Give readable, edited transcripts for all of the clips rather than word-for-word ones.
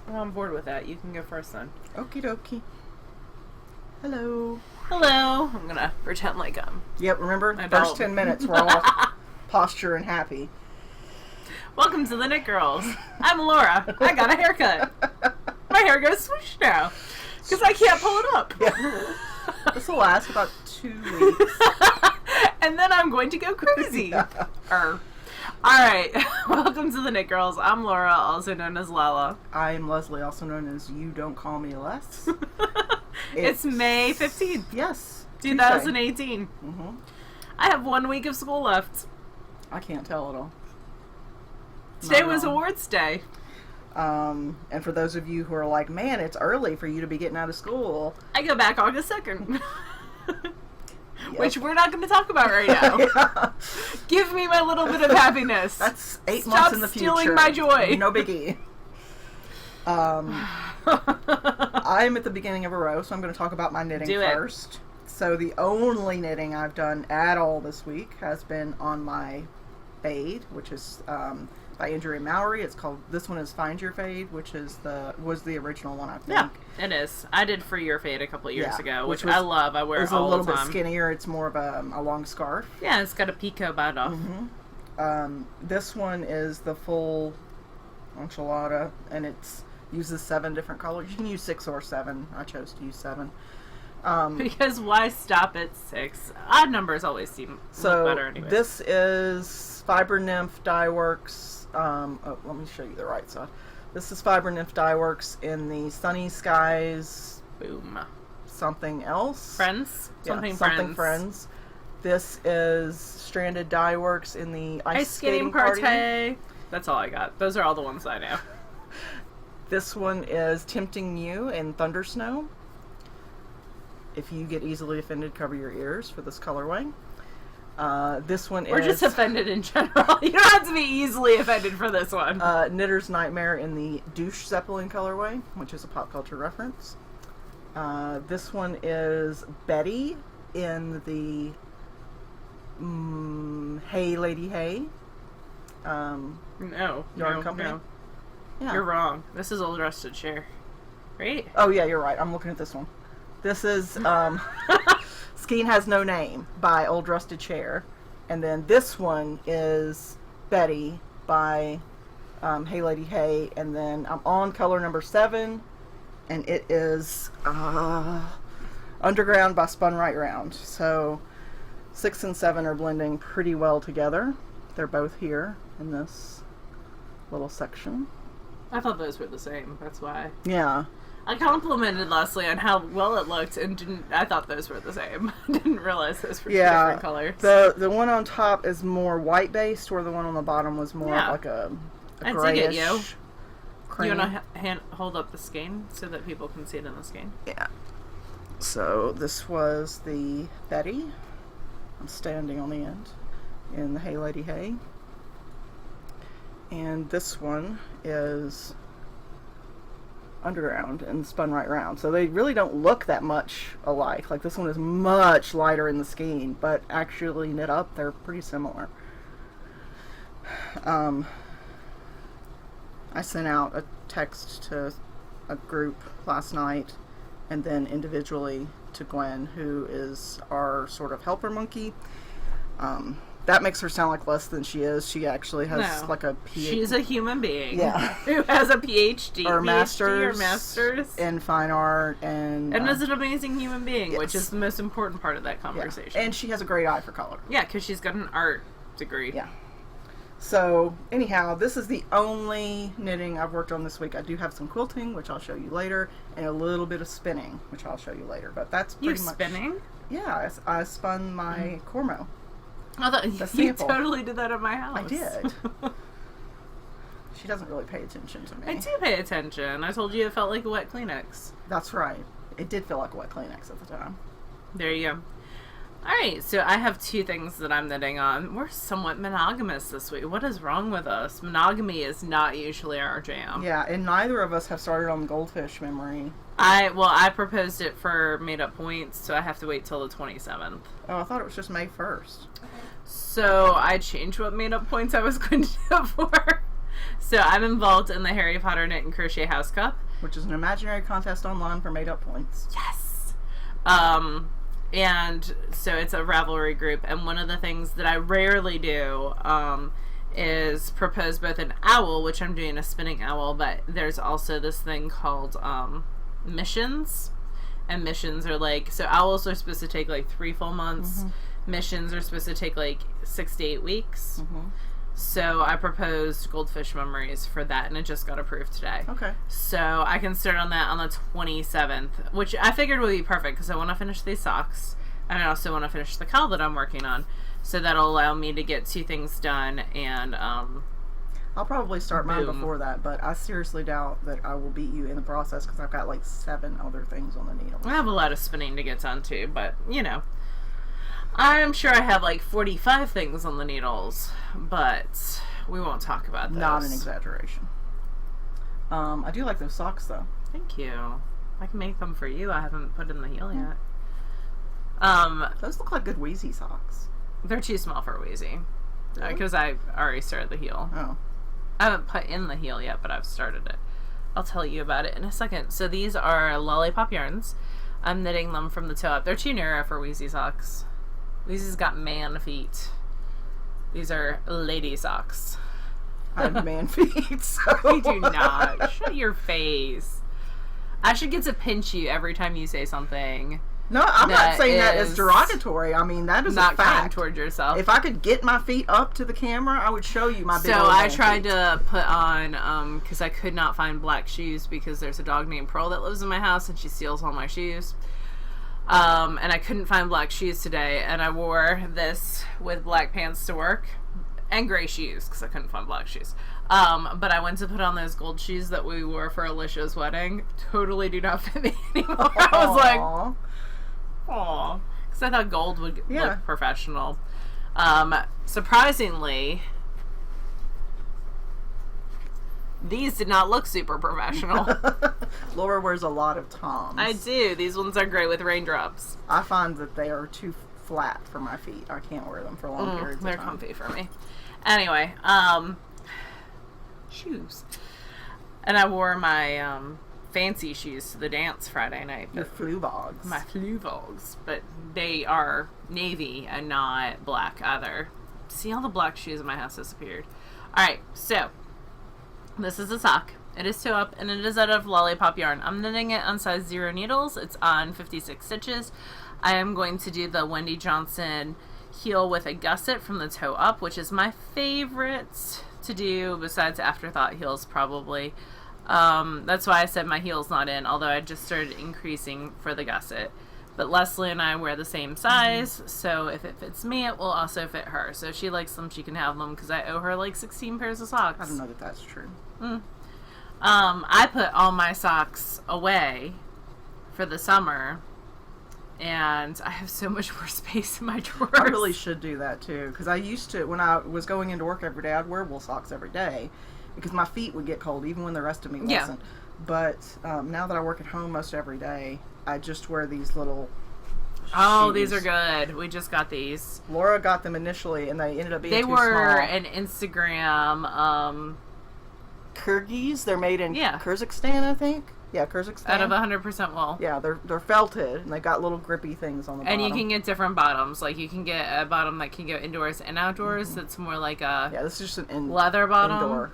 Well, I'm bored with that. You can go first then. Okie dokie. Hello. Hello. I'm gonna pretend like Yep, remember? First 10 minutes, we're all posture and happy. Welcome to the Knit Girls. I'm Laura. I got a haircut. My hair goes swoosh now. Because I can't pull it up. Yeah. This will last about 2 weeks. And then I'm going to go crazy. Yeah. Alright. Welcome to the Knit Girls. I'm Laura, also known as Lala. I'm Leslie, also known as You Don't Call Me Les. It's May 15th. Yes. 2018. Mm-hmm. I have 1 week of school left. I can't tell at all. Today was awards day. And for those of you who are like, man, it's early for you to be getting out of school. I go back August 2nd. Yep. Which we're not going to talk about right now. Yeah. Give me my little bit of happiness. That's 8 months in the future. Stop stealing my joy. No biggie. I'm at the beginning of a row, so I'm going to talk about my knitting first. So the only knitting I've done at all this week has been on my fade, which is by Andrea Mowry. It's called, this one is Find Your Fade, which is was the original one, I think. Yeah, it is. I did For Your Fade a couple of years ago, which was, I love. I wear it all the time. It's a little bit skinnier. It's more of a long scarf. Yeah, it's got a picot bind off. Mm-hmm. This one is the full enchilada, and it uses 7 different colors. You can use 6 or 7. I chose to use 7. Because why stop at 6? Odd numbers always look better anyway. This is Fiber Nymph Dye Works. Let me show you the right side. This is Fiber Nymph Dye Works in the Sunny Skies. Boom. Something else. Friends? Something Friends. This is Stranded Dye Works in the Ice Skating Party. That's all I got. Those are all the ones I know. This one is Tempting You in Thunder Snow. If you get easily offended, cover your ears for this colorway. This one We're just offended in general. You don't have to be easily offended for this one. Knitter's Nightmare in the Douche Zeppelin colorway, which is a pop culture reference. This one is Betty in the Hey Lady Hey. Yarn Company. No. Yeah. You're wrong. This is Old Rusted Chair. Right? Oh, yeah, you're right. I'm looking at this one. This is Skein Has No Name by Old Rusted Chair. And then this one is Betty by Hey Lady Hey. And then I'm on color number 7. And it is Underground by Spun Right Round. So 6 and 7 are blending pretty well together. They're both here in this little section. I thought those were the same. That's why. Yeah. I complimented Leslie on how well it looked, and I thought those were the same. I didn't realize those were two different colors. The one on top is more white based, where the one on the bottom was more like a grayish. You. Cream. You want to hold up the skein so that people can see it in the skein? Yeah. So this was the Betty. I'm standing on the end in the Hey Lady Hey. And this one is Underground and Spun Right Round. So they really don't look that much alike. Like this one is much lighter in the skein, but actually knit up, they're pretty similar. I sent out a text to a group last night and then individually to Gwen, who is our sort of helper monkey. That makes her sound like less than she is. She actually has like a PhD. She's a human being. Yeah. Who has a PhD. Or master's in fine art. And is an amazing human being, which is the most important part of that conversation. Yeah. And she has a great eye for color. Yeah, because she's got an art degree. Yeah. So, anyhow, this is the only knitting I've worked on this week. I do have some quilting, which I'll show you later, and a little bit of spinning, which I'll show you later. But that's pretty much... spinning? Yeah, I spun my Cormo. I thought you totally did that at my house. I did. She doesn't really pay attention to me. I do pay attention. I told you it felt like a wet Kleenex. That's right. It did feel like a wet Kleenex at the time. There you go. Alright, so I have 2 things that I'm knitting on. We're somewhat monogamous this week. What is wrong with us? Monogamy is not usually our jam. Yeah, and neither of us have started on Goldfish Memory. I proposed it for made up points, so I have to wait till the 27th. Oh, I thought it was just May 1st. So I changed what made up points I was going to do it for. So I'm involved in the Harry Potter Knit and Crochet House Cup. Which is an imaginary contest online for made-up points. Yes! And so it's a Ravelry group, and one of the things that I rarely do is propose both an owl, which I'm doing a spinning owl, but there's also this thing called missions. And missions are like, so owls are supposed to take like 3 full months. Missions are supposed to take like 6 to 8 weeks. So I proposed Goldfish Memories for that, and it just got approved today. Okay. So I can start on that on the 27th, which I figured would be perfect because I want to finish these socks, and I also want to finish the cowl that I'm working on. So that'll allow me to get 2 things done, and I'll probably start mine boom. before that, but I seriously doubt that I will beat you in the process because I've got like 7 other things on the needle. I have a lot of spinning to get done too, but you know. I'm sure I have like 45 things on the needles, but we won't talk about those. Not an exaggeration. I do like those socks though. Thank you. I can make them for you. I haven't put in the heel yet. Those look like good Wheezy socks. They're too small for Wheezy. Because I already started the heel. Oh. I haven't put in the heel yet, but I've started it. I'll tell you about it in a second. So these are Lollipop yarns. I'm knitting them from the toe up. They're too narrow for Wheezy socks. Wheezy's got man feet. These are lady socks. I have man feet, so... You do not. Shut your face. I should get to pinch you every time you say something. No, I'm not saying that as derogatory. I mean, that is not a fact. kind towards yourself. If I could get my feet up to the camera, I would show you my big So old I man tried feet. to put on, because I could not find black shoes because there's a dog named Pearl that lives in my house and she steals all my shoes. And I couldn't find black shoes today, and I wore this with black pants to work and gray shoes because I couldn't find black shoes. But I went to put on those gold shoes that we wore for Alicia's wedding. Totally do not fit me anymore. I was like, aw, because I thought gold would look professional. Surprisingly, these did not look super professional. Laura wears a lot of Toms. I do. These ones are great with raindrops. I find that they are too flat for my feet. I can't wear them for long periods of time. They're comfy for me. Anyway, shoes. And I wore my fancy shoes to the dance Friday night. Your Fluvogs. My Fluvogs. But they are navy and not black either. See, all the black shoes in my house disappeared. Alright, so this is a sock. It is toe up, and it is out of Lollipop yarn. I'm knitting it on size 0 needles. It's on 56 stitches. I am going to do the Wendy Johnson heel with a gusset from the toe up, which is my favorite to do besides afterthought heels probably. That's why I said my heel's not in, although I just started increasing for the gusset. But Leslie and I wear the same size, so if it fits me, it will also fit her. So if she likes them, she can have them, because I owe her like 16 pairs of socks. I don't know that that's true. I put all my socks away for the summer, and I have so much more space in my drawers. I really should do that too, because I used to, when I was going into work every day, I'd wear wool socks every day because my feet would get cold even when the rest of me wasn't. But now that I work at home most every day, I just wear these little shoes. These are good. We just got these. Laura got them initially, and they ended up being too small. They were an Instagram Kyrgyz. They're made in Kyrgyzstan, I think. Yeah, Kyrgyzstan. Out of 100% wool. Yeah, they're felted, and they got little grippy things on the bottom. And you can get different bottoms. Like, you can get a bottom that can go indoors and outdoors. That's more like a this is just an leather bottom. Indoor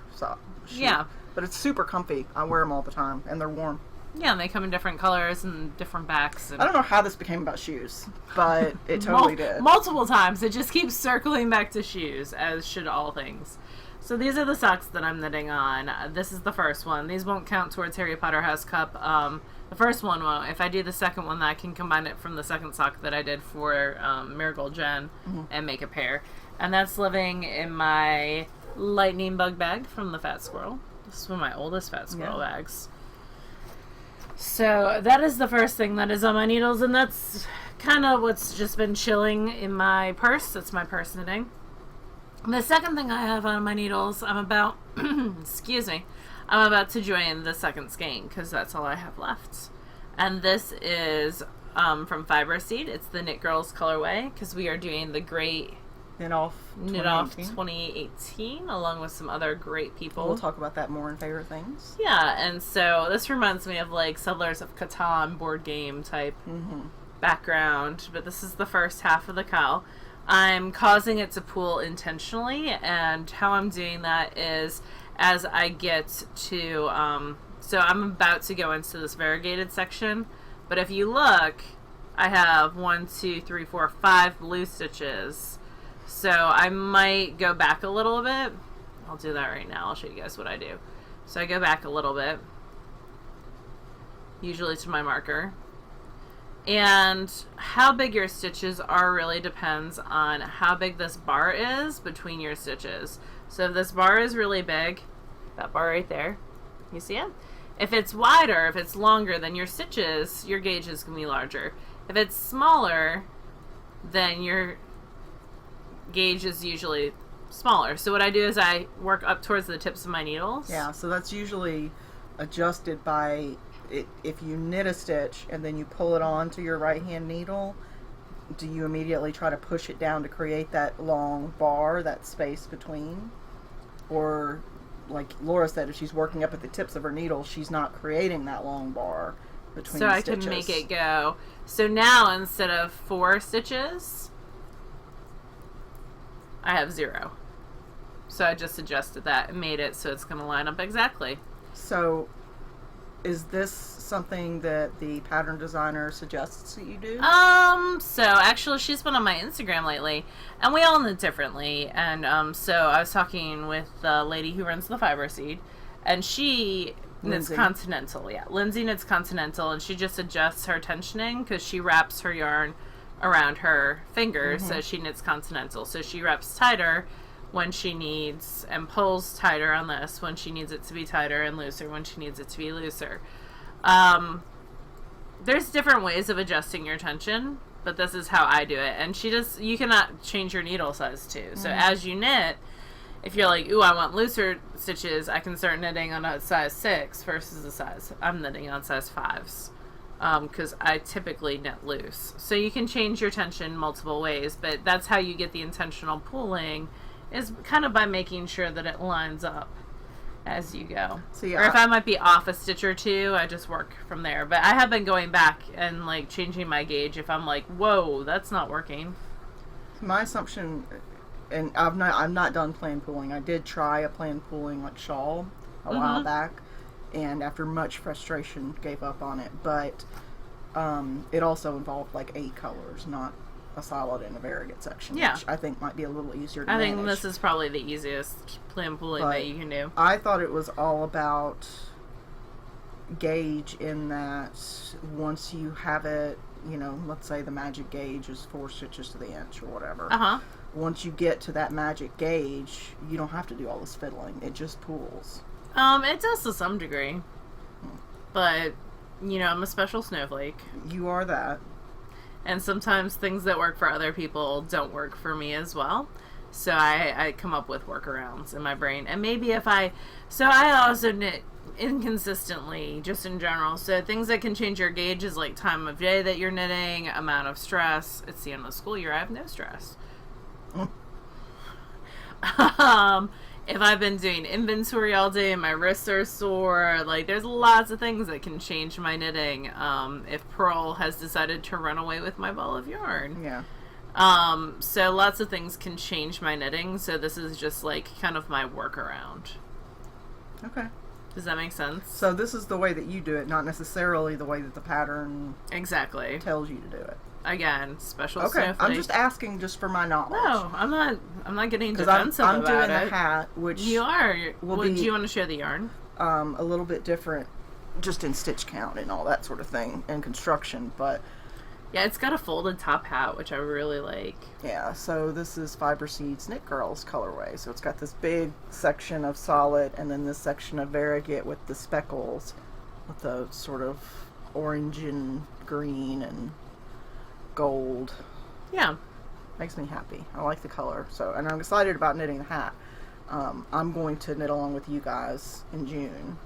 shoe. Yeah. But it's super comfy. I wear them all the time, and they're warm. Yeah, and they come in different colors and different backs. And I don't know how this became about shoes, but it totally did. Multiple times. It just keeps circling back to shoes, as should all things. So these are the socks that I'm knitting on. This is the first one. These won't count towards Harry Potter House Cup. The first one won't. If I do the second one, I can combine it from the second sock that I did for Marigold Jen and make a pair. And that's living in my lightning bug bag from the Fat Squirrel. This is one of my oldest Fat Squirrel bags. So that is the first thing that is on my needles, and that's kind of what's just been chilling in my purse. That's my purse knitting. The second thing I have on my needles, I'm about, excuse me, I'm about to join the second skein because that's all I have left. And this is from Fiber Seed. It's the Knit Girls colorway because we are doing the Great Knit Off Knit Off 2018. 2018, along with some other great people. We'll talk about that more in favorite things. Yeah, and so this reminds me of like Settlers of Catan board game type background, but this is the first half of the cowl. I'm causing it to pool intentionally, and how I'm doing that is as I get to, so I'm about to go into this variegated section, but if you look, I have 1, 2, 3, 4, 5 blue stitches. So I might go back a little bit. I'll do that right now. I'll show you guys what I do. So I go back a little bit, usually to my marker. And how big your stitches are really depends on how big this bar is between your stitches. So if this bar is really big, that bar right there, you see it? If it's wider, if it's longer, then your stitches, your gauge is going to be larger. If it's smaller, then your gauge is usually smaller. So what I do is I work up towards the tips of my needles. Yeah, so that's usually adjusted by if you knit a stitch and then you pull it onto your right hand needle, do you immediately try to push it down to create that long bar, that space between? Or like Laura said, if she's working up at the tips of her needle, she's not creating that long bar between so the I stitches. can make it go. So now instead of 4 stitches, I have 0. So I just adjusted that and made it so it's going to line up exactly. So is this something that the pattern designer suggests that you do? So actually she's been on my Instagram lately, and we all knit differently, and so I was talking with the lady who runs the Fiber Seed, and she knits continental. Yeah, Lindsay knits continental, and she just adjusts her tensioning because she wraps her yarn around her fingers, so she knits continental. So she wraps tighter when she needs, and pulls tighter on this when she needs it to be tighter, and looser when she needs it to be looser. There's different ways of adjusting your tension, but this is how I do it. And you cannot change your needle size too. So as you knit, if you're like, ooh, I want looser stitches, I can start knitting on a size 6 versus a size, I'm knitting on size 5s. Because I typically knit loose. So you can change your tension multiple ways, but that's how you get the intentional pooling, is kind of by making sure that it lines up as you go. So yeah, or if I might be off a stitch or two, I just work from there. But I have been going back and like changing my gauge if I'm like, whoa, that's not working. My assumption, and I'm not done plan pooling. I did try a plan pooling like shawl a while back, and after much frustration gave up on it. But it also involved like 8 colors, not a solid and a variegate section, which I think might be a little easier to manage. I think this is probably the easiest plan pooling that you can do. I thought it was all about gauge, in that once you have it, you know, let's say the magic gauge is 4 stitches to the inch or whatever. Once you get to that magic gauge, you don't have to do all this fiddling. It just pools. It does to some degree. But, you know, I'm a special snowflake. You are that. And sometimes things that work for other people don't work for me as well. So I come up with workarounds in my brain. And maybe I also knit inconsistently, just in general. So things that can change your gauge is like time of day that you're knitting, amount of stress. It's the end of the school year. I have no stress. If I've been doing inventory all day and my wrists are sore, like there's lots of things that can change my knitting. If Pearl has decided to run away with my ball of yarn. Yeah. So lots of things can change my knitting. So this is just like kind of my workaround. Okay. Does that make sense? So this is the way that you do it, not necessarily the way that the pattern exactly tells you to do it. Again, special Okay, snowflake. I'm just asking just for my knowledge. No, I'm not getting defensive I'm about doing it. the hat, which you are. Do you want to share the yarn? A little bit different, just in stitch count and all that sort of thing, and construction. But yeah, it's got a folded top hat, which I really like. Yeah, so this is Fiber Seeds TheKnitGirll's colorway. So it's got this big section of solid, and then this section of variegate with the speckles, with the sort of orange and green and gold. Yeah, makes me happy. I like the color. So, and I'm excited about knitting the hat. I'm going to knit along with you guys in June,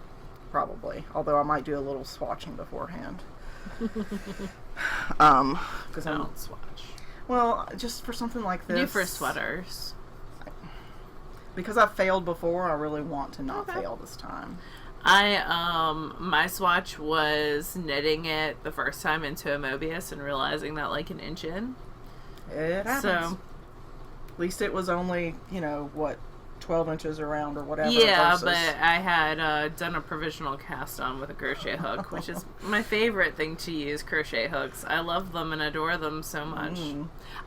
probably. Although I might do a little swatching beforehand. Because don't swatch. Well, just for something like this. Do for sweaters. Because I've failed before, I really want to not fail this time. My swatch was knitting it the first time into a Mobius and realizing that like an inch in. It happens. So, at least it was only, 12 inches around or whatever. yeah, versus... but I had done a provisional cast on with a crochet hook, which is my favorite thing to use, crochet hooks. I love them and adore them so much.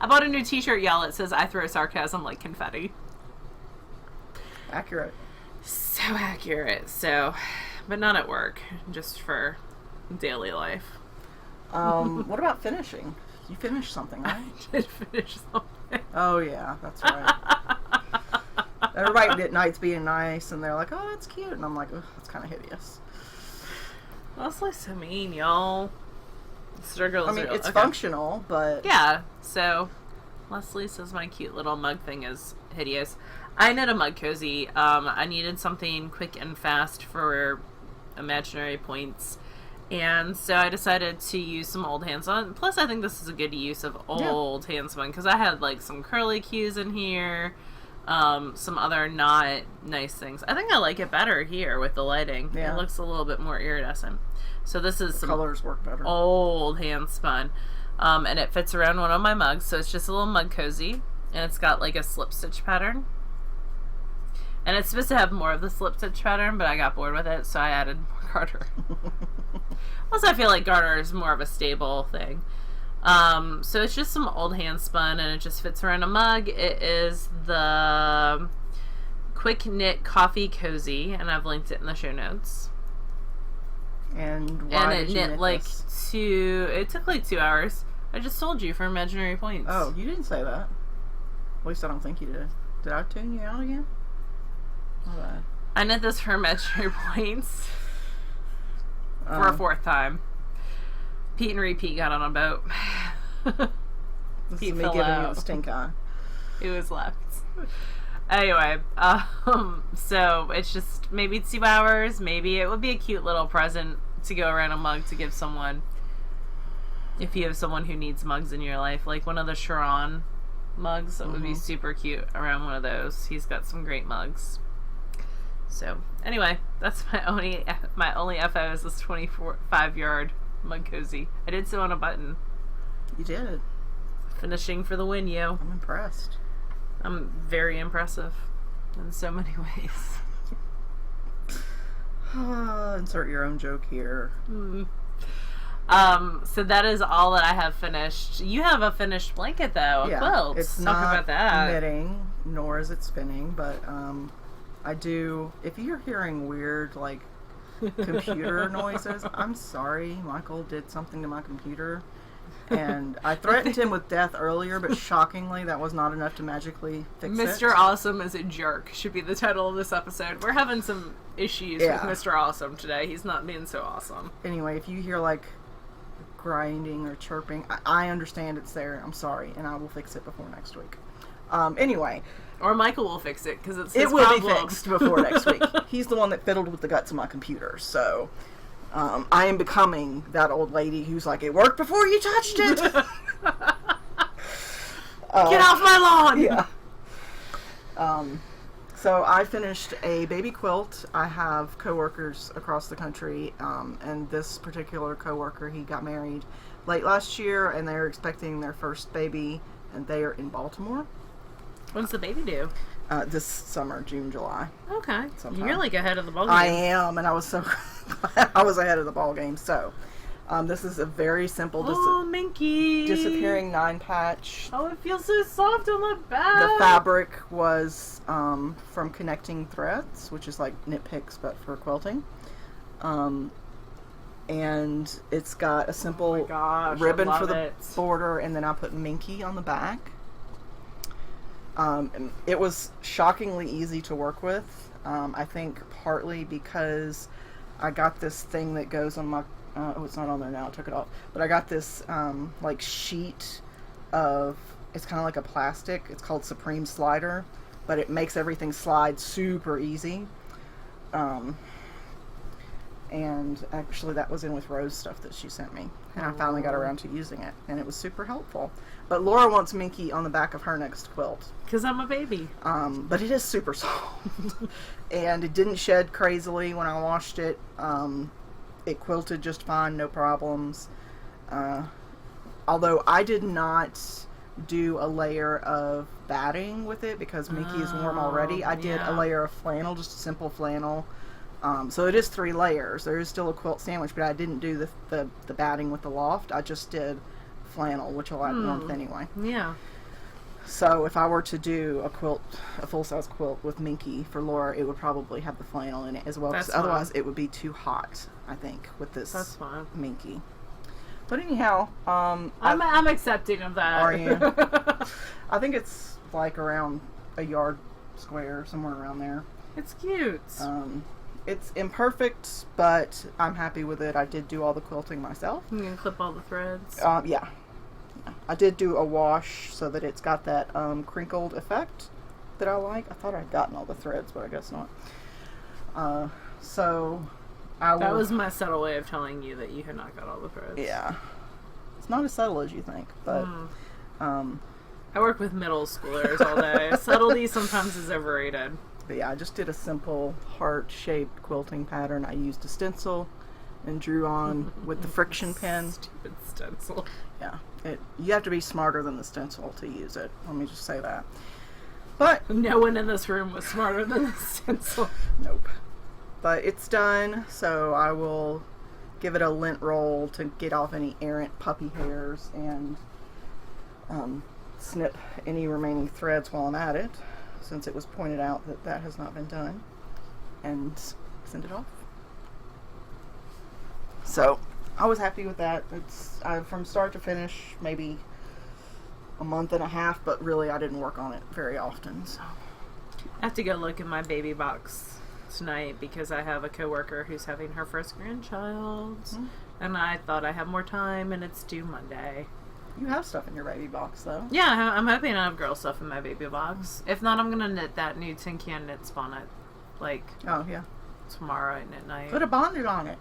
I bought a new t-shirt, y'all. It says, I throw sarcasm like confetti. Accurate. So accurate. So, but not at work, just for daily life. What about finishing? You finished something, right? I did finish something. Oh, yeah, that's right. Everybody at night's being nice, and they're like, oh, that's cute. And I'm like, ugh, that's kind of hideous. Leslie's so mean, y'all. Struggle. I mean, it's functional, but... Yeah, so Leslie says my cute little mug thing is hideous. I knit a mug cozy. I needed something quick and fast for imaginary points. And so I decided to use some old handspun. Plus, I think this is a good use of old handspun, because I had, like, some curly cues in here, some other not nice things. I think I like it better here with the lighting. Yeah. It looks a little bit more iridescent. So this is some colors work better. Old handspun. And it fits around one of my mugs, so it's just a little mug cozy. And it's got, like, a slip stitch pattern. And it's supposed to have more of the slip stitch pattern, but I got bored with it, so I added more garter. Plus, I feel like garter is more of a stable thing. So it's just some old handspun, and it just fits around a mug. It is the Quick Knit Coffee Cozy, and I've linked it in the show notes. And why did you knit like this? It took like 2 hours. I just told you for imaginary points. Oh, you didn't say that. At least I don't think you did. Did I tune you out again? Alright. I knit this for imaginary points for a fourth time. Pete and Repeat got on a boat. This Pete is me fell giving out. you the stink eye. It was left. Anyway, so it's just maybe 2 hours. Maybe it would be a cute little present to go around a mug to give someone. If you have someone who needs mugs in your life, like one of the Sharon mugs, that would be super cute around one of those. He's got some great mugs. So anyway, that's my only FO is this 25-yard mug cozy. I did sew on a button. You did. Finishing for the win, yo. I'm impressed. I'm very impressive in so many ways. Insert your own joke here. So that is all that I have finished. You have a finished blanket though, a quilt. It's Talk not about that. knitting, nor is it spinning, but I do. If you're hearing weird like computer noises, I'm sorry. Michael did something to my computer, and I threatened him with death earlier, but shockingly, that was not enough to magically fix it. Mr. Awesome is a jerk should be the title of this episode. We're having some issues with Mr. Awesome today. He's not being so awesome. Anyway, if you hear like grinding or chirping, I understand it's there. I'm sorry, and I will fix it before next week. Anyway. Or Michael will fix it, because it's his It will problem. be fixed before next week. He's the one that fiddled with the guts of my computer, so I am becoming that old lady who's like, it worked before you touched it! Get off my lawn! Yeah. So I finished a baby quilt. I have coworkers across the country, and this particular coworker, he got married late last year, and they're expecting their first baby, and they are in Baltimore. When's the baby due? This summer, June, July. Okay. Sometime. You're like ahead of the ball game. I am, and I was so glad I was ahead of the ball game. So, this is a very simple Minky. disappearing 9-patch. Oh, it feels so soft on the back. The fabric was from Connecting Threads, which is like knit picks but for quilting. And it's got a simple ribbon for the border, and then I put Minky on the back. It was shockingly easy to work with. I think partly because I got this thing that goes on my oh, it's not on there now, I took it off, but I got this like sheet of, it's kind of like a plastic, it's called Supreme Slider, but it makes everything slide super easy. And actually that was in with Rose stuff that she sent me. And I finally got around to using it. And it was super helpful. But Laura wants Minky on the back of her next quilt. Because I'm a baby. But it is super soft. And it didn't shed crazily when I washed it. It quilted just fine, no problems. Although I did not do a layer of batting with it because Minky is warm already. I did a layer of flannel, just a simple flannel. So it is 3 layers. There is still a quilt sandwich, but I didn't do the batting with the loft. I just did flannel, which will add warmth anyway. Yeah. So if I were to do a full-size quilt with Minky for Laura, it would probably have the flannel in it as well. Because otherwise it would be too hot, I think, with this Minky. But anyhow, I'm accepting of that. Are you? I think it's like around a yard square, somewhere around there. It's cute. It's imperfect, but I'm happy with it. I did do all the quilting myself. You can clip all the threads. Yeah. I did do a wash so that it's got that crinkled effect that I like. I thought I'd gotten all the threads, but I guess not. So that was my subtle way of telling you that you had not got all the threads. Yeah. It's not as subtle as you think, but I work with middle schoolers all day. Subtlety sometimes is overrated. But yeah, I just did a simple heart-shaped quilting pattern. I used a stencil and drew on with the friction pen. Stupid stencil. Yeah. You have to be smarter than the stencil to use it. Let me just say that. But no one in this room was smarter than the stencil. Nope. But it's done, so I will give it a lint roll to get off any errant puppy hairs and snip any remaining threads while I'm at it, since it was pointed out that that has not been done, and send it off. So I was happy with that. It's from start to finish, maybe a month and a half, but really I didn't work on it very often. So I have to go look in my baby box tonight because I have a coworker who's having her first grandchild, and I thought I have more time, and it's due Monday. You have stuff in your baby box, though. Yeah, I'm hoping I have girl stuff in my baby box. If not, I'm gonna knit that new tin can knit bonnet, like tomorrow at knit night. Put a bonnet on it.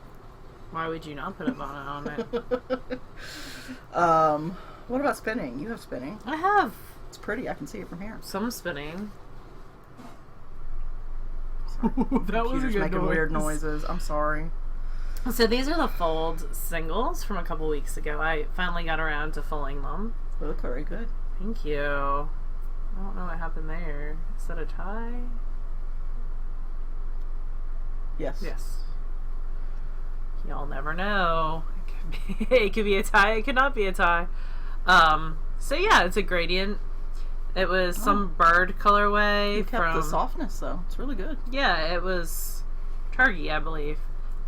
Why would you not put a bonnet on it? What about spinning? You have spinning. I have. It's pretty. I can see it from here. Some spinning. That was making weird noises. I'm sorry. So these are the fold singles from a couple weeks ago. I finally got around to fulling them. They look very good. Thank you. I don't know what happened there. Is that a tie? Yes. Yes. Y'all never know. It could be a tie. It could not be a tie. So yeah, it's a gradient. It was some bird colorway. You kept the softness though. It's really good. Yeah, it was Targi, I believe.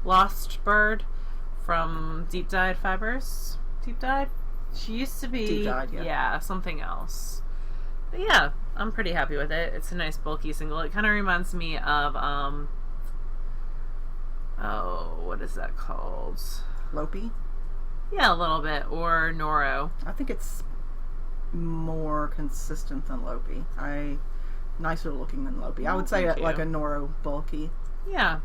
Lost Bird from Deep Dyed Fibers. Deep Dyed? She used to be Deep Dyed, yeah. Yeah, something else. But yeah, I'm pretty happy with it. It's a nice bulky single. It kind of reminds me of what is that called? Lopi? Yeah, a little bit. Or Noro. I think it's more consistent than Lopi. Nicer looking than Lopi. I would say like a Noro bulky. Yeah.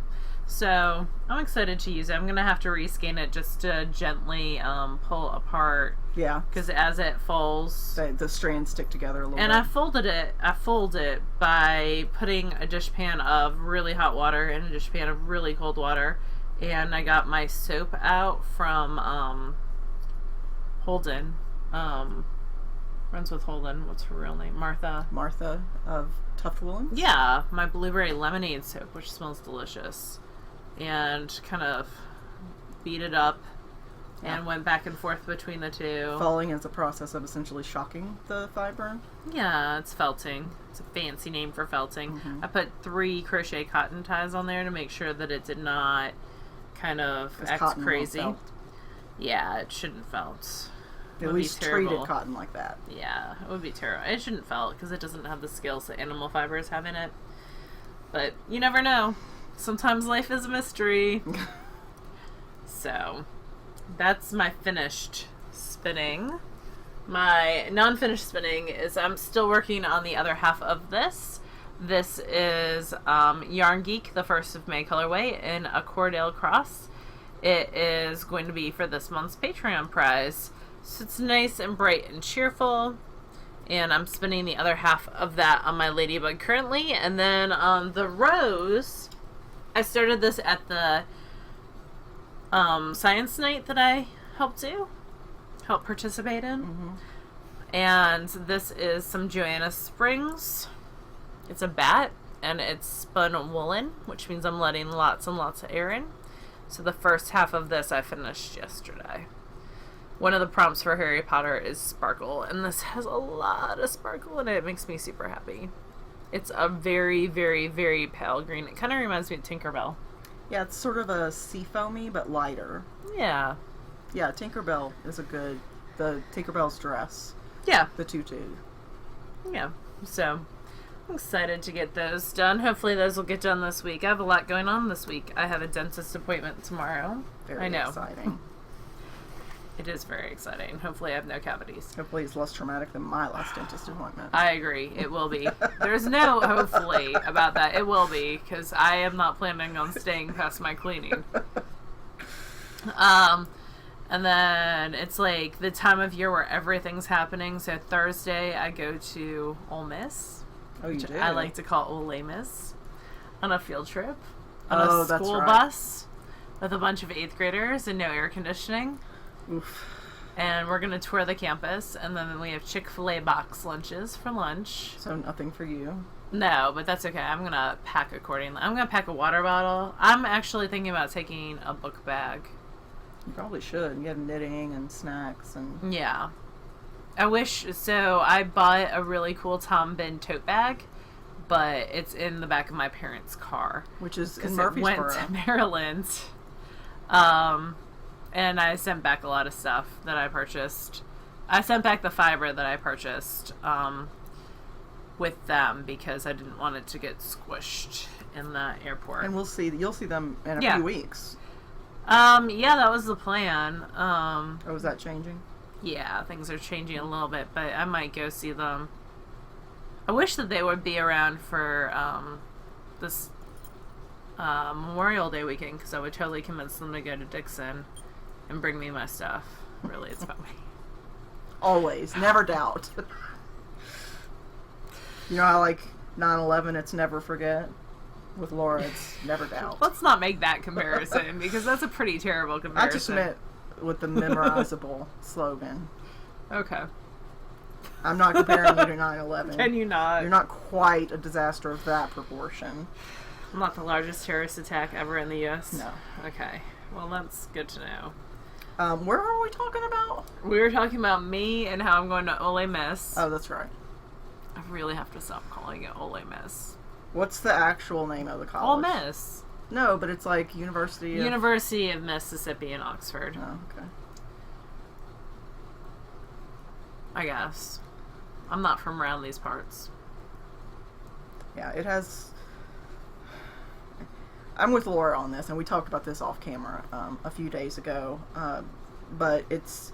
So I'm excited to use it. I'm gonna have to rescan it just to gently pull apart. Yeah. Because as it folds, the strands stick together a little and bit. I fold it by putting a dishpan of really hot water and a dishpan of really cold water, and I got my soap out from Holden. Runs with Holden. What's her real name? Martha. Martha of Tough Woolens? Yeah, my blueberry lemonade soap, which smells delicious. And kind of beat it up and went back and forth between the two. Falling is a process of essentially shocking the fiber. Yeah, it's felting. It's a fancy name for felting. I put 3 crochet cotton ties on there to make sure that it did not kind of act crazy. Yeah, it shouldn't felt. At least treated cotton like that. Yeah, it would be terrible. It shouldn't felt because it doesn't have the scales that animal fibers have in it. But you never know. Sometimes life is a mystery. So, that's my finished spinning. My non-finished spinning is I'm still working on the other half of this. This is Yarn Geek, the 1st of May colorway in a Cordell cross. It is going to be for this month's Patreon prize. So it's nice and bright and cheerful. And I'm spinning the other half of that on my Ladybug currently. And then on the rose, I started this at the science night that I helped participate in. Mm-hmm. And this is some Joanna Springs. It's a bat, and it's spun woolen, which means I'm letting lots and lots of air in. So the first half of this I finished yesterday. One of the prompts for Harry Potter is sparkle, and this has a lot of sparkle in it. It makes me super happy. It's a very, very, very pale green. It kind of reminds me of Tinkerbell. Yeah, it's sort of a seafoamy, but lighter. Yeah. Yeah, Tinkerbell is the Tinkerbell's dress. Yeah. The tutu. Yeah. So, I'm excited to get those done. Hopefully those will get done this week. I have a lot going on this week. I have a dentist appointment tomorrow. Very exciting. It is very exciting. Hopefully I have no cavities. Hopefully it's less traumatic than my last dentist appointment. I agree. It will be. There's no hopefully about that. It will be, because I am not planning on staying past my cleaning. And then it's like the time of year where everything's happening. So Thursday I go to Ole Miss. Oh, you do? I like to call Ole Miss. On a field trip. On Oh, a that's school right. bus. With a bunch of 8th graders and no air conditioning. Oof. And we're going to tour the campus. And then we have Chick-fil-A box lunches for lunch. So nothing for you. No, but that's okay. I'm going to pack accordingly. I'm going to pack a water bottle. I'm actually thinking about taking a book bag. You probably should. You have knitting and snacks and... Yeah. I wish... So, I bought a really cool Tom Bend tote bag, but it's in the back of my parents' car. Which is in It Murfreesboro. went to Maryland. And I sent back a lot of stuff that I purchased. I sent back the fiber that I purchased with them because I didn't want it to get squished in the airport. And you'll see them in a few weeks. Yeah, that was the plan. Oh, is that changing? Yeah, things are changing a little bit, but I might go see them. I wish that they would be around for this Memorial Day weekend, because I would totally convince them to go to Dixon and bring me my stuff. Really, it's about me. Always. Never doubt. You know how, like, 9/11, it's never forget? With Laura, it's never doubt. Let's not make that comparison, because that's a pretty terrible comparison. I just meant with the memorizable slogan. Okay. I'm not comparing you to 9/11. Can you not? You're not quite a disaster of that proportion. I'm not the largest terrorist attack ever in the U.S.? No. Okay. Well, that's good to know. Where are we talking about? We were talking about me and how I'm going to Ole Miss. Oh, that's right. I really have to stop calling it Ole Miss. What's the actual name of the college? Ole Miss. No, but it's like University of Mississippi in Oxford. Oh, okay. I guess. I'm not from around these parts. Yeah, it has... I'm with Laura on this, and we talked about this off camera a few days ago, but it's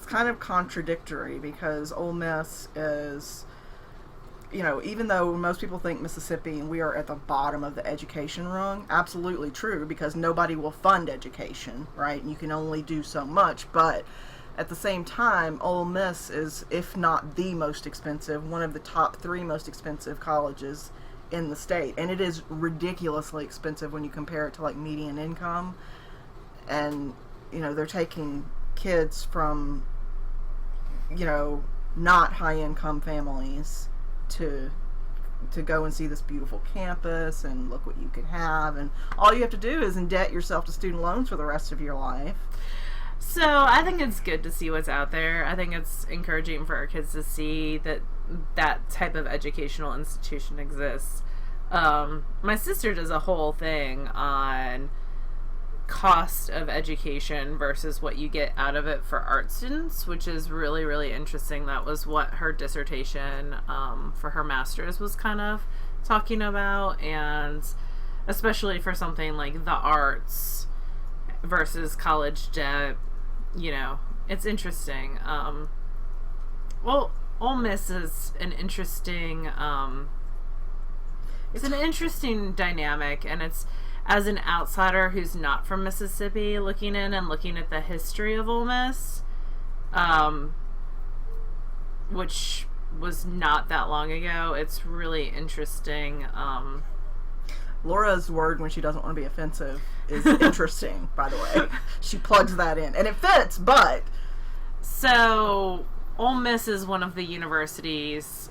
kind of contradictory because Ole Miss is, you know, even though most people think Mississippi and we are at the bottom of the education rung, absolutely true, because nobody will fund education, right? You can only do so much, but at the same time, Ole Miss is, if not the most expensive, one of the top 3 most expensive colleges in the state, and it is ridiculously expensive when you compare it to like median income. And you know, they're taking kids from, you know, not high income families to go and see this beautiful campus and look what you can have, and all you have to do is indebt yourself to student loans for the rest of your life. So I think it's good to see what's out there. I think it's encouraging for our kids to see that that type of educational institution exists. My sister does a whole thing on cost of education versus what you get out of it for art students, which is really, really interesting. That was what her dissertation for her master's was kind of talking about, and especially for something like the arts versus college debt, you know, it's interesting. Well, Ole Miss is an interesting It's an interesting dynamic, and it's, as an outsider who's not from Mississippi, looking in and looking at the history of Ole Miss, which was not that long ago. It's really interesting. Laura's word when she doesn't want to be offensive is interesting, by the way. She plugs that in. And it fits, but... So, Ole Miss is one of the universities,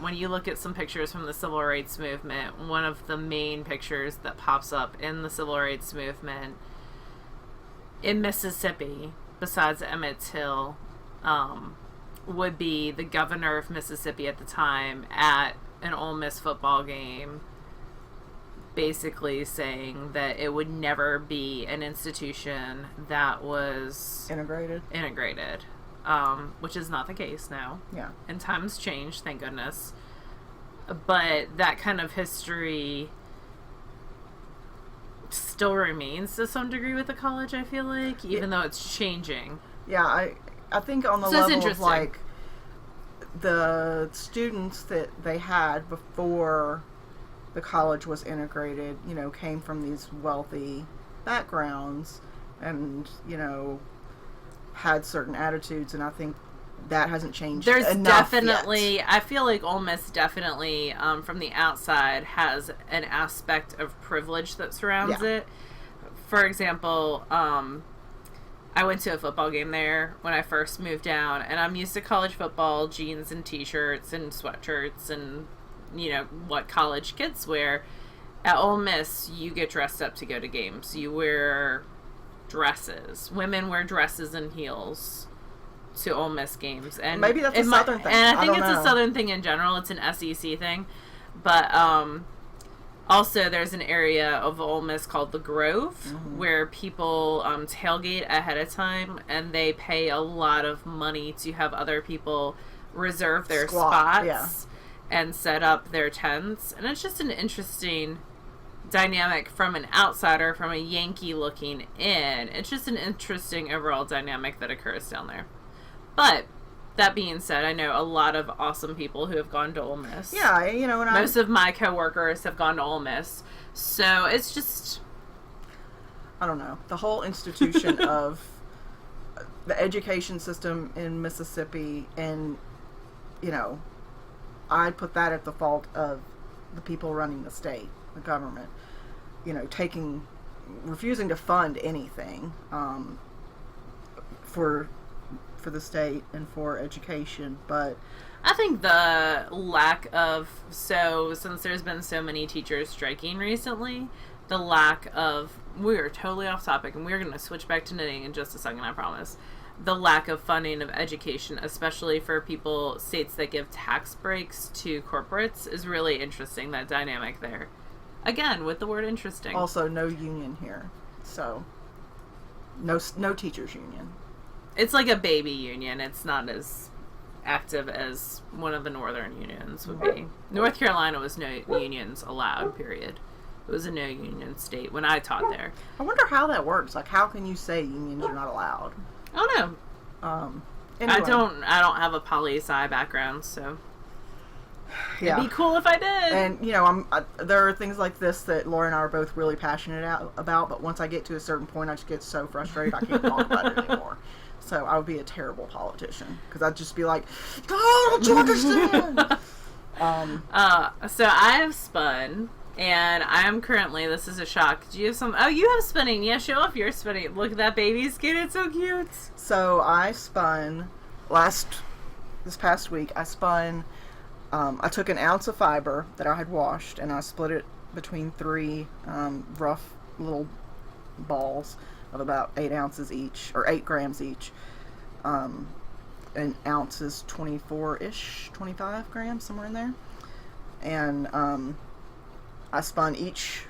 when you look at some pictures from the Civil Rights Movement, one of the main pictures that pops up in the Civil Rights Movement in Mississippi, besides Emmett Till, would be the governor of Mississippi at the time at an Ole Miss football game, basically saying that it would never be an institution that was integrated, which is not the case now. Yeah. And times change, thank goodness. But that kind of history still remains to some degree with the college, I feel like, even though it's changing. Yeah, I think on the level of, like, the students that they had before the college was integrated, you know, came from these wealthy backgrounds and, you know, had certain attitudes, and I think that hasn't changed. There's definitely yet. I feel like Ole Miss definitely, from the outside, has an aspect of privilege that surrounds it. For example, I went to a football game there when I first moved down, and I'm used to college football, jeans and t-shirts and sweatshirts and, you know, what college kids wear. At Ole Miss, you get dressed up to go to games. You wear dresses. Women wear dresses and heels to Ole Miss games. And maybe that's a Southern thing. And I think it's a Southern thing in general. It's an SEC thing. But also there's an area of Ole Miss called the Grove, where people tailgate ahead of time, and they pay a lot of money to have other people reserve their spots and set up their tents. And it's just an interesting dynamic from an outsider, from a Yankee looking in. It's just an interesting overall dynamic that occurs down there. But that being said, I know a lot of awesome people who have gone to Ole Miss. Yeah, you know, and most of my coworkers have gone to Ole Miss. So it's just, I don't know, the whole institution of the education system in Mississippi, and, you know, I put that at the fault of the people running the state, the government, you know, refusing to fund anything for the state and for education. But I think the lack of, since there's been so many teachers striking recently, the lack of, we are totally off topic, and we're going to switch back to knitting in just a second, I promise. The lack of funding of education, especially for states that give tax breaks to corporates, is really interesting, that dynamic there. Again, with the word interesting. Also, no union here. So, no teachers union. It's like a baby union. It's not as active as one of the northern unions would be. North Carolina was no unions allowed, period. It was a no union state when I taught there. I wonder how that works. Like, how can you say unions are not allowed? I don't know. Anyway. I don't have a poli-sci background, so it'd be cool if I did. And, you know, there are things like this that Laura and I are both really passionate about, but once I get to a certain point, I just get so frustrated I can't talk about it anymore. So I would be a terrible politician, because I'd just be like, oh, don't you understand? So I have spun, and I am currently, this is a shock. Do you have some? Oh, you have spinning. Yeah, show off your spinning. Look at that baby skin. It's so cute. So I spun this past week. I spun, I took an ounce of fiber that I had washed, and I split it between 3 rough little balls of about 8 ounces each, or 8 grams each. An ounce is 24-ish, 25 grams, somewhere in there. And I spun each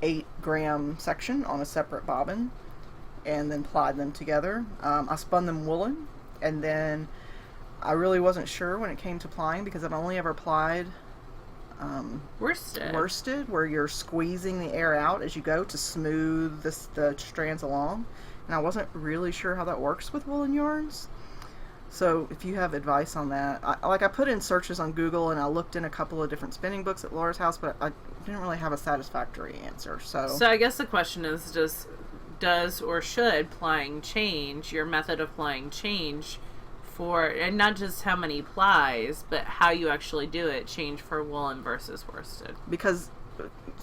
8-gram section on a separate bobbin, and then plied them together. I spun them woolen, and then I really wasn't sure when it came to plying, because I've only ever plied worsted, where you're squeezing the air out as you go to smooth the strands along, and I wasn't really sure how that works with woolen yarns. So if you have advice on that, I put in searches on Google, and I looked in a couple of different spinning books at Laura's house, but didn't really have a satisfactory answer. So I guess the question is, does or should plying change, your method of plying change for, and not just how many plies, but how you actually do it, change for woolen versus worsted? Because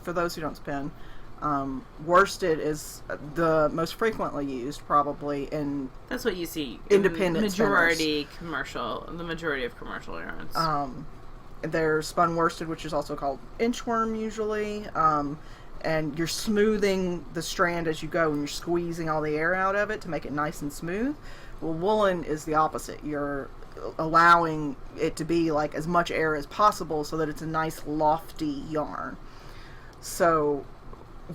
for those who don't spin, worsted is the most frequently used, probably, in that's what you see independent majority spinners. The majority of commercial yarns. There's spun worsted, which is also called inchworm usually, and you're smoothing the strand as you go, and you're squeezing all the air out of it to make it nice and smooth. Well, woolen is the opposite. You're allowing it to be like as much air as possible so that it's a nice lofty yarn. So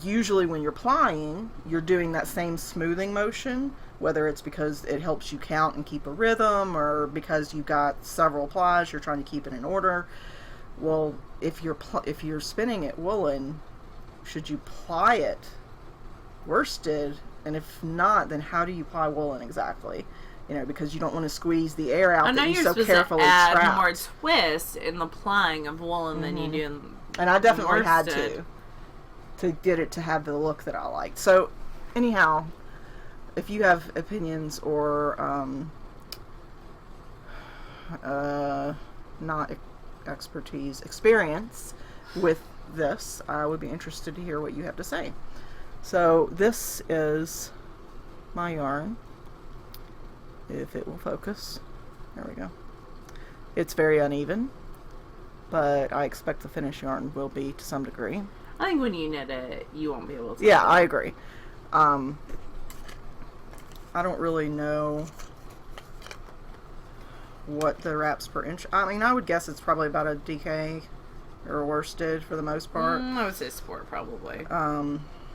usually when you're plying, you're doing that same smoothing motion, whether it's because it helps you count and keep a rhythm, or because you've got several plies, you're trying to keep it in order. Well, if you're spinning it woolen, should you ply it worsted? And if not, then how do you ply woolen exactly? You know, because you don't want to squeeze the air out that you so carefully add trapped. more twist in the plying of woolen than you do in and I definitely worsted. had to get it to have the look that I liked. So anyhow, if you have opinions or not experience with this, I would be interested to hear what you have to say. So this is my yarn, if it will focus. There we go. It's very uneven, but I expect the finished yarn will be to some degree. I think when you knit it, you won't be able to. Yeah, I agree. I don't really know what the wraps per inch. I mean, I would guess it's probably about a DK or worsted for the most part. I would say sport probably.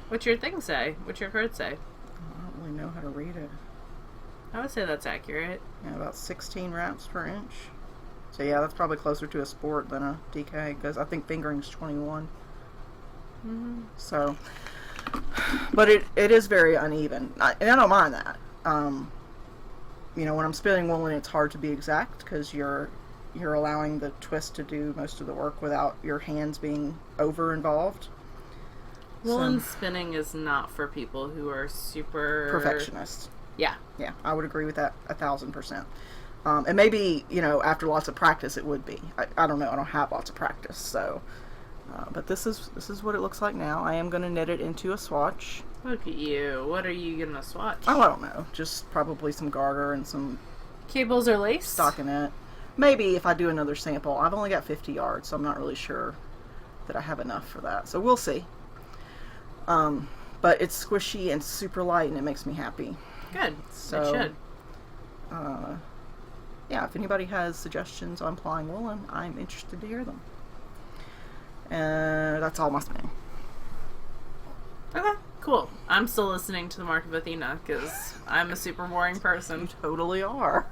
What's your thing say? What's your card say? I don't really know how to read it. I would say that's accurate. Yeah, about 16 wraps per inch. So yeah, that's probably closer to a sport than a DK, because I think fingering's 21. So, but it is very uneven, and I don't mind that. You know, when I'm spinning woolen, it's hard to be exact because you're allowing the twist to do most of the work without your hands being over involved. Woolen spinning is not for people who are super perfectionists. Yeah, I would agree with that 1,000%. And maybe, you know, after lots of practice, it would be. I don't know. I don't have lots of practice, so. But this is what it looks like now. I am going to knit it into a swatch. Look at you. What are you going to swatch? Oh, I don't know. Just probably some garter and some cables or lace? Stockinette. Maybe if I do another sample. I've only got 50 yards, so I'm not really sure that I have enough for that. So we'll see. But it's squishy and super light, and it makes me happy. Good. So, it should. Yeah, if anybody has suggestions on plying woolen, I'm interested to hear them. That's all my spinning. Okay, cool. I'm still listening to the Mark of Athena because I'm a super boring person. You totally are.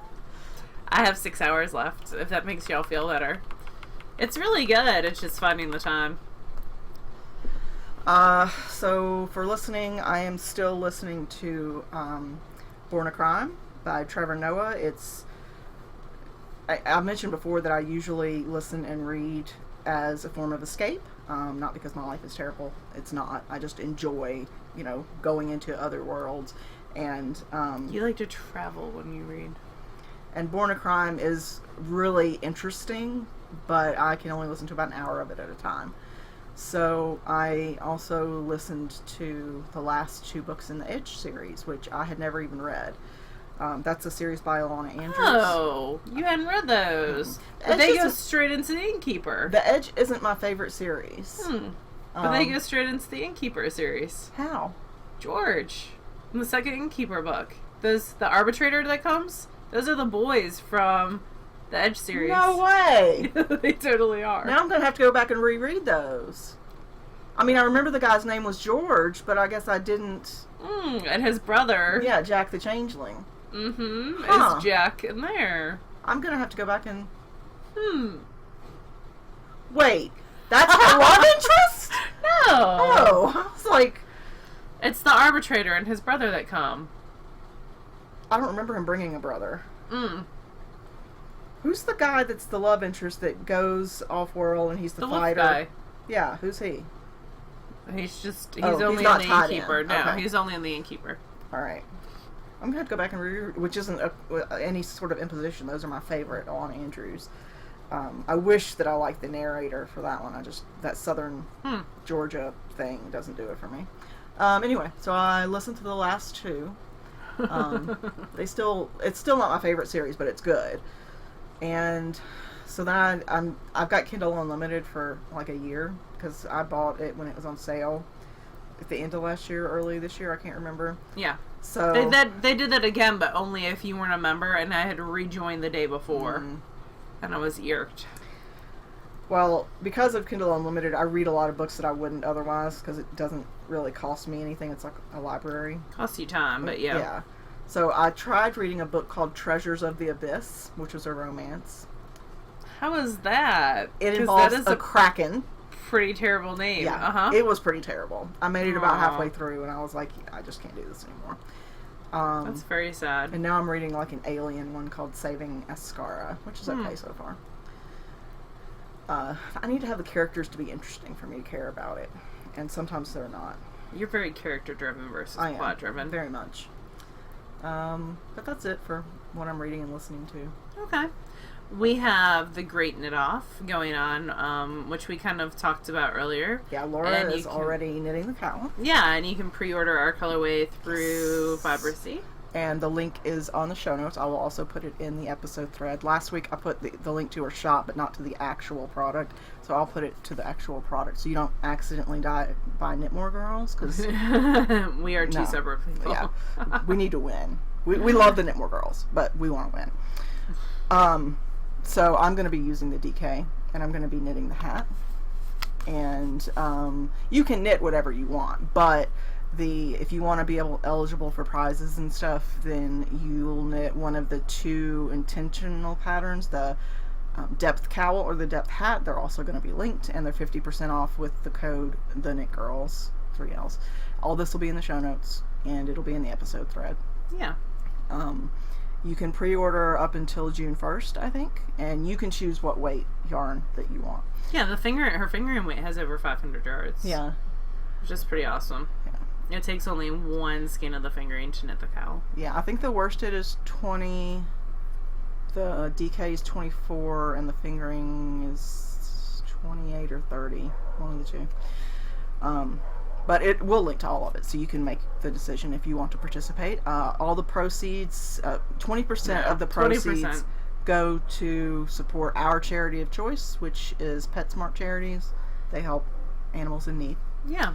I have 6 hours left, if that makes y'all feel better. It's really good. It's just finding the time. So for listening, I am still listening to Born a Crime by Trevor Noah. I mentioned before that I usually listen and read as a form of escape, not because my life is terrible. It's not. I just enjoy, you know, going into other worlds. And you like to travel when you read. And Born a Crime is really interesting, but I can only listen to about an hour of it at a time. So I also listened to the last 2 books in the Edge series, which I had never even read. That's a series by Alana Andrews. Oh, you hadn't read those. But they go straight into the Innkeeper. The Edge isn't my favorite series. But they go straight into the Innkeeper series. How? George. In the second Innkeeper book. The Arbitrator that comes, those are the boys from the Edge series. No way! They totally are. Now I'm going to have to go back and reread those. I mean, I remember the guy's name was George, but I guess I didn't... and his brother. Yeah, Jack the Changeling. Is Jack in there. I'm going to have to go back and... Wait, that's her love interest? No. Oh, I was like... It's the Arbitrator and his brother that come. I don't remember him bringing a brother. Who's the guy that's the love interest that goes off-world and he's the fighter? Wolf guy. Yeah, who's he? He's he's only not in the tied in. innkeeper. No, Okay. he's only in the innkeeper. All right. I'm going to have to go back and read, which isn't any sort of imposition. Those are my favorite on Andrews. I wish that I liked the narrator for that one. That Southern Georgia thing doesn't do it for me. Anyway, so I listened to the last two. It's still not my favorite series, but it's good. And so then I've got Kindle Unlimited for like a year because I bought it when it was on sale at the end of last year, early this year. I can't remember. Yeah. So they did that again, but only if you weren't a member, and I had to rejoin the day before, and I was irked. Well, because of Kindle Unlimited, I read a lot of books that I wouldn't otherwise because it doesn't really cost me anything. It's like a library. Costs you time, but yeah. Yeah. So I tried reading a book called Treasures of the Abyss, which was a romance. How is that? It involves a kraken. Pretty terrible name. Yeah. It was pretty terrible. I made it about halfway through, and I was like, I just can't do this anymore. That's very sad. And now I'm reading like an alien one called Saving Ascara, which is okay so far. I need to have the characters to be interesting for me to care about it, and sometimes they're not. You're very character-driven versus plot-driven. Very much. But that's it for what I'm reading and listening to. Okay. We have The Great Knit Off going on, which we kind of talked about earlier. Yeah, Laura is already knitting the cowl. Yeah, and you can pre-order our colorway through Vibrancy. And the link is on the show notes. I will also put it in the episode thread. Last week I put the link to her shop, but not to the actual product. So I'll put it to the actual product, so you don't accidentally buy Knitmore Girls. Cause we are two separate people. Yeah, we need to win. We love the Knitmore Girls, but we want to win. So I'm going to be using the DK, and I'm going to be knitting the hat. And you can knit whatever you want, but if you want to be eligible for prizes and stuff, then you'll knit one of the two intentional patterns, the depth cowl or the depth hat. They're also going to be linked, and they're 50% off with the code TheKnitGirlls, 3 L's. All this will be in the show notes, and it'll be in the episode thread. Yeah. You can pre-order up until June 1st, I think, and you can choose what weight yarn that you want. Yeah, her fingering weight has over 500 yards. Yeah. Which is pretty awesome. Yeah. It takes only one skein of the fingering to knit the cowl. Yeah, I think the worsted is 20, the DK is 24, and the fingering is 28 or 30, one of the two. But it will link to all of it, so you can make the decision if you want to participate. All the proceeds, 20% of the proceeds 20%. go to support our charity of choice, which is PetSmart Charities. They help animals in need. Yeah.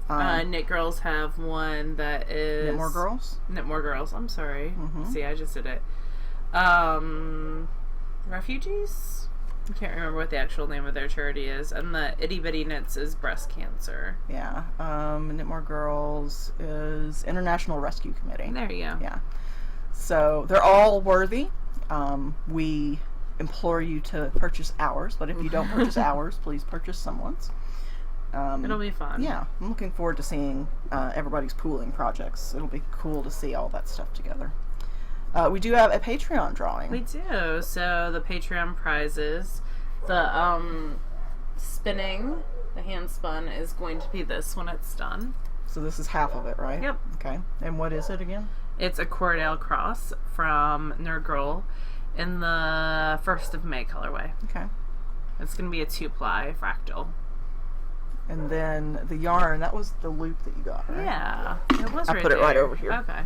Knit Girls have one that is... Knitmore Girls? Knitmore Girls, I'm sorry. See, I just did it. Refugees? I can't remember what the actual name of their charity is. And the Itty Bitty Knits is breast cancer. Yeah. Knitmore Girls is International Rescue Committee. There you go. Yeah. So they're all worthy. We implore you to purchase ours, but if you don't purchase ours, please purchase someone's. It'll be fun. Yeah. I'm looking forward to seeing everybody's pooling projects. It'll be cool to see all that stuff together. We do have a Patreon drawing. We do. So the Patreon prizes, the spinning, the hand spun is going to be this when it's done. So this is half of it, right? Yep. Okay. And what is it again? It's a Cordell Cross from Nerd Girl in the 1st of May colorway. Okay. It's going to be a 2-ply fractal. And then the yarn, that was the loop that you got, right? Yeah. It was I right put it there. right over here. Okay.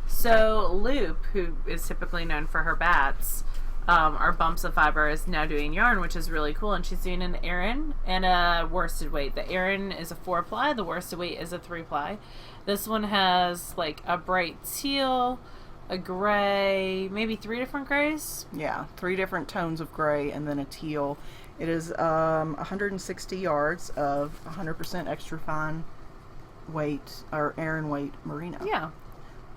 So Loop, who is typically known for her bats, our Bumps of Fiber, is now doing yarn, which is really cool, and she's doing an Aran and a worsted weight. The Aran is a 4-ply, the worsted weight is a 3-ply. This one has like a bright teal, a gray, maybe 3 different grays. Yeah, 3 different tones of gray and then a teal. It is 160 yards of 100% extra fine weight, or Aran weight merino. Yeah.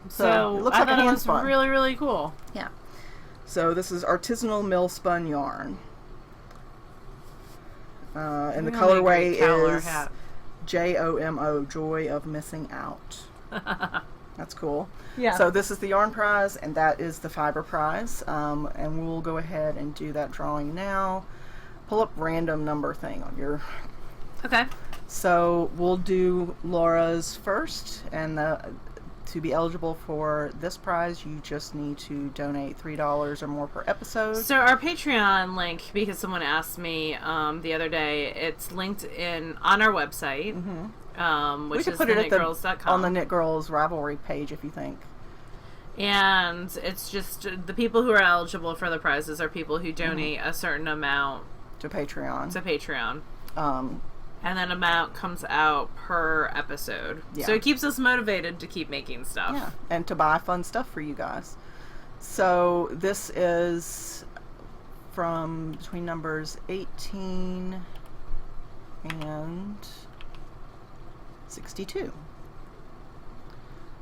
So it looks I like a thought it hand was spun. really, really cool. Yeah. So this is artisanal mill spun yarn. And the colorway is JOMO, Joy of Missing Out. That's cool. Yeah. So this is the yarn prize, and that is the fiber prize. And we'll go ahead and do that drawing now. Pull up random number thing on your Okay. So we'll do Laura's first, and to be eligible for this prize, you just need to donate $3 or more per episode. So our Patreon link, because someone asked me the other day, it's linked on our website, which is TheKnitGirlls.com. On the Knit Girls Ravelry page, if you think. And it's just the people who are eligible for the prizes are people who donate a certain amount to Patreon. And then amount comes out per episode. Yeah. So it keeps us motivated to keep making stuff. Yeah, and to buy fun stuff for you guys. So this is from between numbers 18 and 62.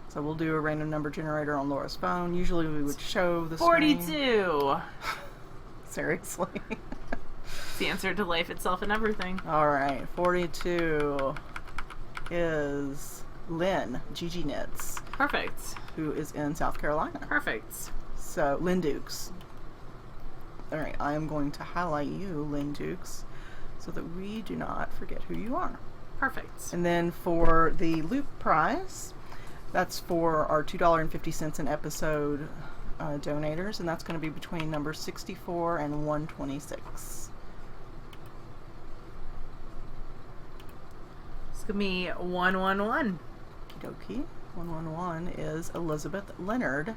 So we'll do a random number generator on Laura's phone. Usually we would show the 42. Screen. Seriously? It's the answer to life itself and everything. Alright, 42 is Lynn, Gigi Knits. Perfect. Who is in South Carolina. Perfect. So, Lynn Dukes. Alright, I am going to highlight you, Lynn Dukes, so that we do not forget who you are. Perfect. And then for the Loop prize, that's for our $2.50 an episode donators, and that's going to be between numbers 64 and 126. It's going to be 111. Okie dokie. 111 is Elizabeth Leonard.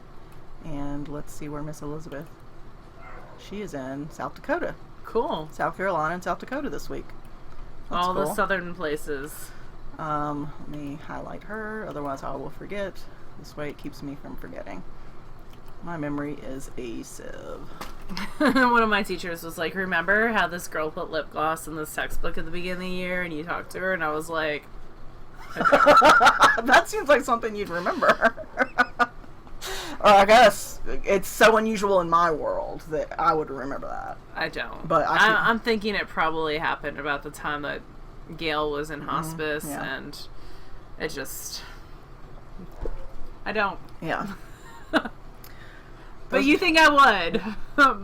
And let's see where Miss Elizabeth. She is in South Dakota. Cool. South Carolina and South Dakota this week. That's all cool. the southern places. Let me highlight her, otherwise I will forget. This way it keeps me from forgetting. My memory is a sieve. One of my teachers was like, remember how this girl put lip gloss in this textbook at the beginning of the year and you talked to her? And I was like... That seems like something you'd remember. Or I guess it's so unusual in my world that I would remember that. I don't. But I'm thinking it probably happened about the time that Gail was in hospice, and it just... I don't. Yeah. But you think I would,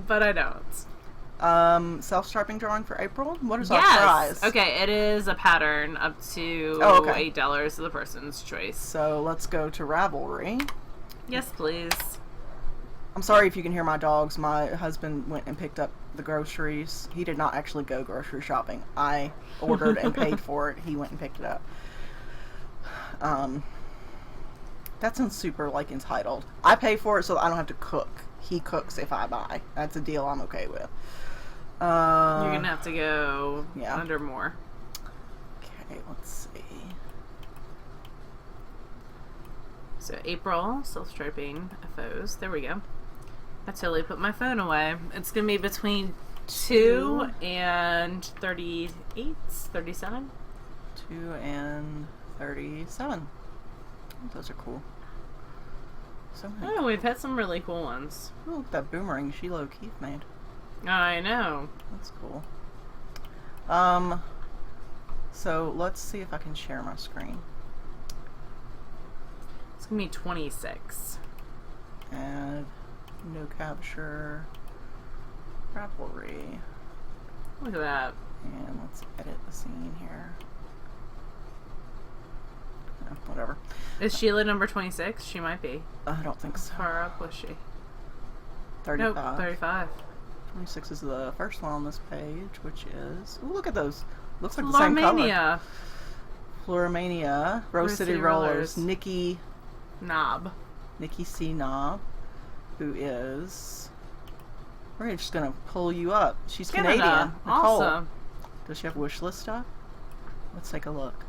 but I don't. Self-striping drawing for April? What is our prize? Okay, it is a pattern up to $8 of the person's choice. So let's go to Ravelry. Yes, please. I'm sorry if you can hear my dogs. My husband went and picked up the groceries. He did not actually go grocery shopping. I ordered and paid for it. He went and picked it up. That sounds super, like, entitled. I pay for it so that I don't have to cook. He cooks if I buy. That's a deal I'm okay with. You're going to have to go under more. Okay, let's see. So April, self-striping FOs. There we go. I totally put my phone away. It's going to be between 2 and 38, 37. 2 and 37. Those are cool. We've had some really cool ones. Oh, look at that boomerang Sheila O'Keefe made. I know. That's cool. So let's see if I can share my screen. It's gonna be 26. Add no capture Ravelry. Look at that. And let's edit the scene here. Whatever. Is Sheila number 26? She might be. I don't think so. How far up was she? 35. Nope, 35. 26 is the first one on this page, which is... Ooh, look at those. Looks like the same color. Floramania. Rose City Rollers. Nikki C. Knob, who is... We're just going to pull you up. She's Canadian. Awesome. Does she have wish list stuff? Let's take a look.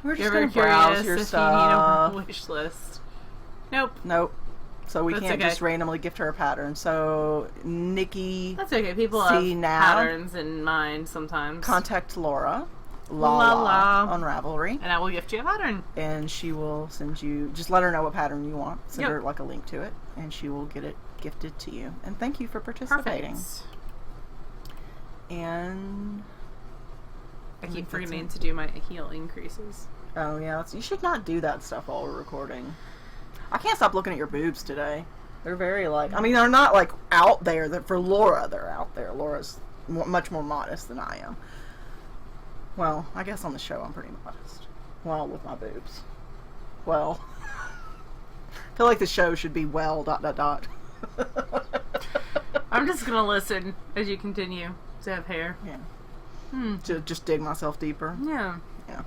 We're just You're going to browse your if stuff. you need a wish list. Nope. So we can't just randomly gift her a pattern. So Nikki. That's okay. People have patterns in mind sometimes. Contact Laura. La on Ravelry. And I will gift you a pattern. And she will send you. Just let her know what pattern you want. Send her like a link to it, and she will get it gifted to you. And thank you for participating. Perfect. And I keep forgetting to do my heel increases. Oh yeah, you should not do that stuff while we're recording. I can't stop looking at your boobs today. They're very like, I mean, they're not like out there. For Laura, they're out there. Laura's much more modest than I am. Well, I guess on the show I'm pretty modest. Well, with my boobs. Well. I feel like the show should be well, ... I'm just gonna listen as you continue to have hair. Yeah. To just dig myself deeper. Yeah. Yeah.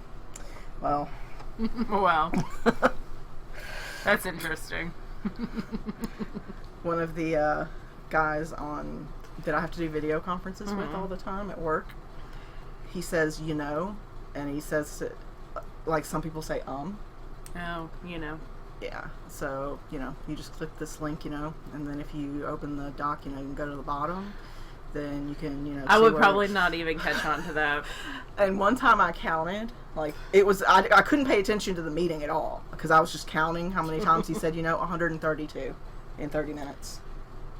Well. Wow. That's interesting. One of the guys that I have to do video conferences with all the time at work, he says, and he says it, like some people say, Oh, Yeah, so, you just click this link, and then if you open the doc, you can go to the bottom, then you can, I would probably not even catch on to that. And one time I counted, I couldn't pay attention to the meeting at all, because I was just counting how many times he said, 132 in 30 minutes.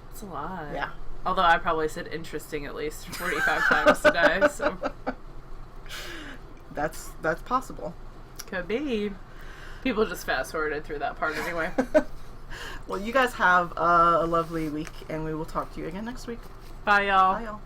That's a lot. Yeah. Although I probably said interesting at least 45 times today, so. That's possible. Could be. People just fast-forwarded through that part anyway. Well, you guys have a lovely week, and we will talk to you again next week. Bye, y'all. Bye, y'all.